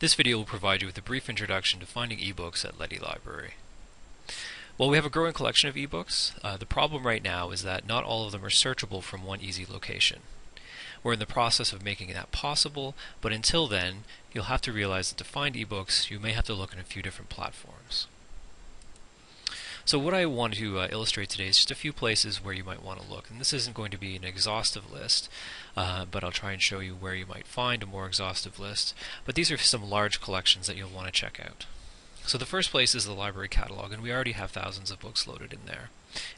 This video will provide you with a brief introduction to finding ebooks at Leddy Library. While we have a growing collection of ebooks, the problem right now is that not all of them are searchable from one easy location. We're in the process of making that possible, but until then, you'll have to realize that to find ebooks, you may have to look at a few different platforms. So what I want to illustrate today is just a few places where you might want to look. And this isn't going to be an exhaustive list, but I'll try and show you where you might find a more exhaustive list. But these are some large collections that you'll want to check out. So the first place is the library catalog, and we already have thousands of books loaded in there.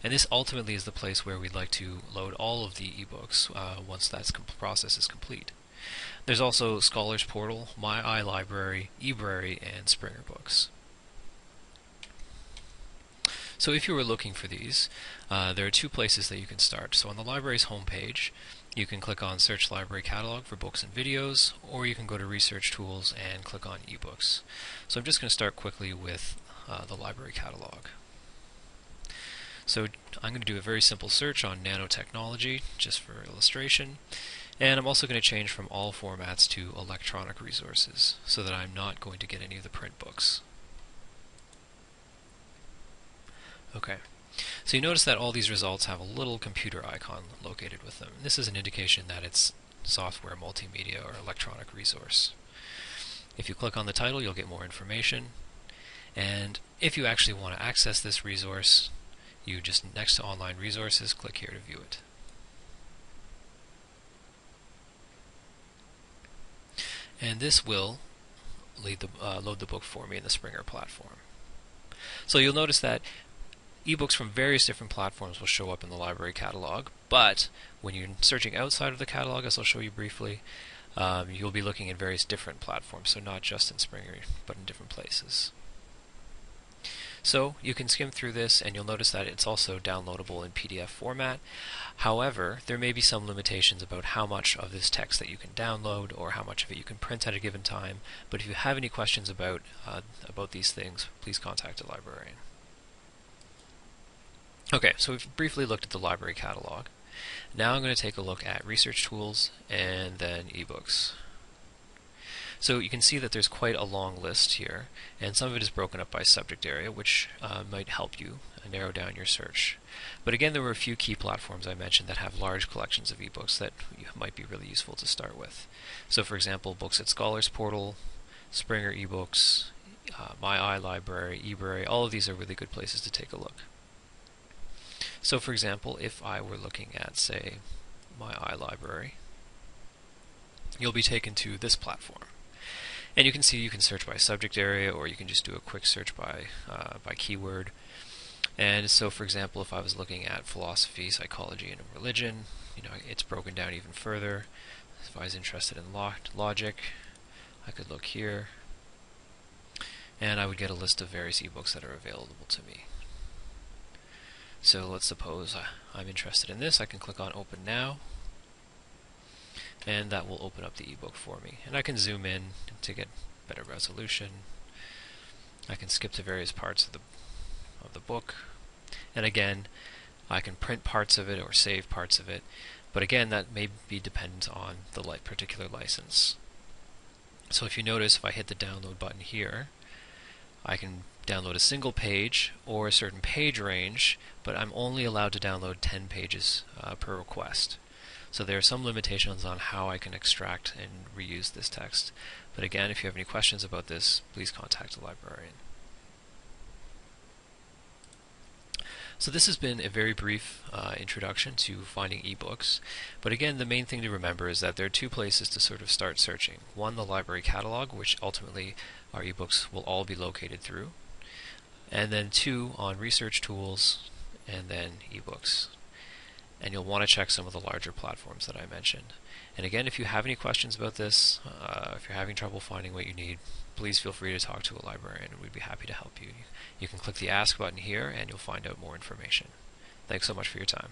And this ultimately is the place where we'd like to load all of the ebooks once that process is complete. There's also Scholars Portal, My iLibrary, eBrary, and Springer Books. So if you were looking for these, there are two places that you can start. So on the library's homepage, you can click on Search Library Catalog for books and videos, or you can go to Research Tools and click on eBooks. So I'm just going to start quickly with the library catalog. So I'm going to do a very simple search on nanotechnology, just for illustration. And I'm also going to change from all formats to electronic resources, so that I'm not going to get any of the print books. Okay, so you notice that all these results have a little computer icon located with them. This is an indication that it's software, multimedia, or electronic resource. If you click on the title, you'll get more information. And if you actually want to access this resource, you just, next to Online Resources, click here to view it. And this will load the book for me in the Springer platform. So you'll notice that ebooks from various different platforms will show up in the library catalog, but when you're searching outside of the catalog, as I'll show you briefly, you'll be looking at various different platforms, so not just in Springer, but in different places. So you can skim through this and you'll notice that it's also downloadable in PDF format. However, there may be some limitations about how much of this text that you can download or how much of it you can print at a given time, but if you have any questions about these things, please contact a librarian. Okay, so we've briefly looked at the library catalog. Now I'm going to take a look at Research Tools and then eBooks. So you can see that there's quite a long list here, and some of it is broken up by subject area, which might help you narrow down your search. But again, there were a few key platforms I mentioned that have large collections of ebooks that might be really useful to start with. So for example, books at Scholars Portal, Springer eBooks, My iLibrary, eBrary, all of these are really good places to take a look. So for example, if I were looking at, say, My iLibrary, you'll be taken to this platform. And you can see you can search by subject area, or you can just do a quick search by keyword. And so for example, if I was looking at philosophy, psychology, and religion, it's broken down even further. If I was interested in logic, I could look here, and I would get a list of various ebooks that are available to me. So let's suppose I'm interested in this. I can click on Open Now, and that will open up the ebook for me. And I can zoom in to get better resolution. I can skip to various parts of the book. And again, I can print parts of it or save parts of it. But again, that may be dependent on the particular license. So if you notice, if I hit the download button here, I can download a single page or a certain page range, but I'm only allowed to download 10 pages per request. So there are some limitations on how I can extract and reuse this text. But again, if you have any questions about this, please contact a librarian. So this has been a very brief introduction to finding ebooks. But again, the main thing to remember is that there are two places to sort of start searching. One, the library catalog, which ultimately our ebooks will all be located through. And then two, on Research Tools, and then eBooks. And you'll want to check some of the larger platforms that I mentioned. And again, if you have any questions about this, if you're having trouble finding what you need, please feel free to talk to a librarian, and we'd be happy to help you. You can click the Ask button here, and you'll find out more information. Thanks so much for your time.